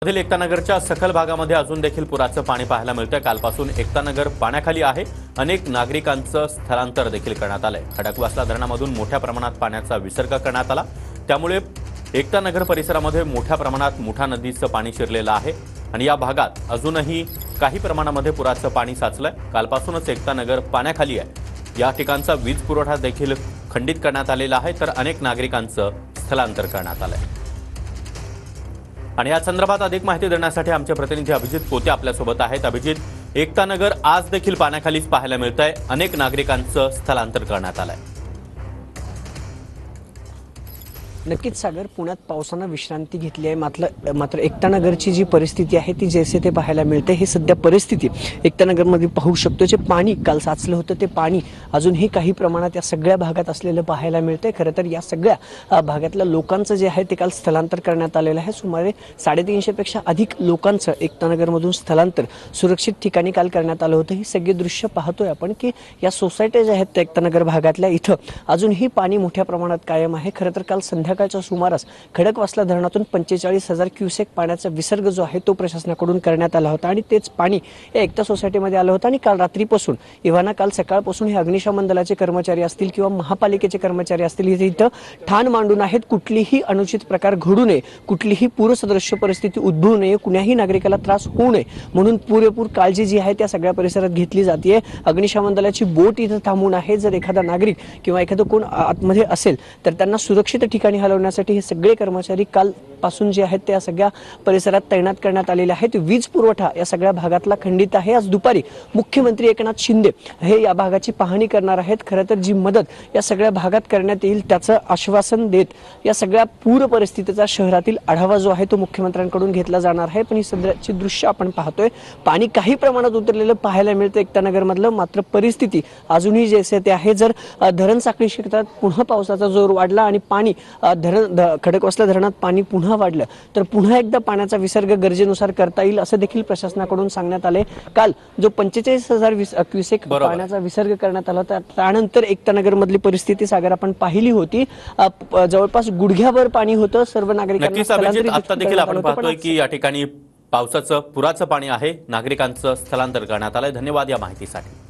मधील एकतानगरच्या सखल भागामध्ये अजून देखील पुराचं पाणी पाहायला मिळतं। कालपासून एकतानगर पाण्याखाली आहे। अनेक नागरिकांचं स्थलांतर देखील करण्यात आलंय। खडकवासला धरणामधून मोठ्या प्रमाणात पाण्याचा विसर्ग करण्यात आला, त्यामुळे एकतानगर परिसरामध्ये मोठ्या प्रमाणात मुठा नदीचं पाणी शिरलेलं आहे आणि या भागात अजूनही काही प्रमाणामध्ये पुराचं पाणी साचलंय। कालपासूनच एकतानगर पाण्याखाली आहे। या ठिकाणचा वीज पुरवठा देखील खंडित करण्यात आलेला आहे, तर अनेक नागरिकांचं स्थलांतर करण्यात आलंय। आणि या संदर्भात अधिक माहिती देण्यासाठी आमचे प्रतिनिधी अभिजित पोते आपल्यासोबत आहेत। अभिजित, एकतानगर आज देखील पाण्याखालीच पाहायला मिळतंय, अनेक नागरिकांचं स्थलांतर करण्यात आलंय। नक्कीच सागर, पुण्यात पावसानं विश्रांती घेतली आहे। मात्र एकतानगरची जी परिस्थिती आहे ती जैसे ते पाहायला मिळते। हे सध्या परिस्थिती एकतानगरमध्ये पाहू शकतो। जे पाणी काल साचलं होतं ते पाणी अजूनही काही प्रमाणात या सगळ्या भागात असलेलं पाहायला मिळतंय। खरं तर या सगळ्या भागातल्या लोकांचं जे आहे ते काल स्थलांतर करण्यात आलेलं आहे। सुमारे 350 पेक्षा अधिक लोकांचं एकतानगरमधून स्थलांतर सुरक्षित ठिकाणी काल करण्यात आलं होतं। ही सगळी दृश्य पाहतोय आपण की या सोसायट्या ज्या आहेत त्या एकतानगर भागातल्या, इथं अजूनही पाणी मोठ्या प्रमाणात कायम आहे। खरं तर काल संध्याकाळच्या सुमारास खडकवासला धरणातून 45,000 क्युसेक पाण्याचा विसर्ग जो आहे तो प्रशासनाकडून करण्यात आला होता आणि तेच पाणी या एकता सोसायटीमध्ये आलं होतं। आणि काल रात्रीपासून काल सकाळपासून हे अग्निशमन दलाचे कर्मचारी असतील किंवा महापालिकेचे कर्मचारी असतील, इथं ठाण मांडून आहेत कुठलीही अनुचित प्रकार घडू नये, कुठलीही पूरसदृश्य परिस्थिती उद्भवू नये, कुणाही नागरिकाला त्रास होऊ नये म्हणून पुरेपूर काळजी जी आहे त्या सगळ्या परिसरात घेतली जाते। अग्निशमन दलाची बोट इथं थांबून आहे। जर एखादा नागरिक किंवा एखादं कोण आतमध्ये असेल तर त्यांना सुरक्षित ठिकाणी हलवण्यासाठी हे सगळे कर्मचारी कालपासून जे आहेत त्या सगळ्या परिसरात तैनात करण्यात आलेले आहेत। वीज पुरवठा या सगळ्या भागातला खंडित आहे। आज दुपारी मुख्यमंत्री एकनाथ शिंदे हे या भागाची पाहणी करणार आहेत। खरं तर जी मदत या सगळ्या भागात करण्यात येईल त्याचं आश्वासन देत या सगळ्या पूर परिस्थितीचा शहरातील आढावा जो आहे तो मुख्यमंत्र्यांकडून घेतला जाणार आहे। पण ही सध्याची दृश्य आपण पाहतोय, पाणी काही प्रमाणात उतरलेलं पाहायला मिळतं एकतानगर मधलं, मात्र परिस्थिती अजूनही जैसे ते आहे। जर धरण साखळी क्षेत्रात पुन्हा पावसाचा जोर वाढला आणि पाणी खडकवासला धरणात पाणी पुन्हा वाढलं तर पुन्हा एकदा पाण्याचा विसर्ग गरजेनुसार करता येईल असं देखील प्रशासनाकडून सांगण्यात आले। काल जो 45,000 क्युसेक पाण्याचा विसर्ग करण्यात आला होता, त्यानंतर एकतानगर मधली परिस्थिती सागर आपण पाहिली होती। जवळपास गुडघ्याभर पाणी होतं। सर्व नागरिकांना स्थलांतरित आता देखील आपण पाहतोय की या ठिकाणी पावसाचं पुराचं पाणी आहे, नागरिकांचं स्थलांतर करण्यात आलंय। धन्यवाद या माहितीसाठी।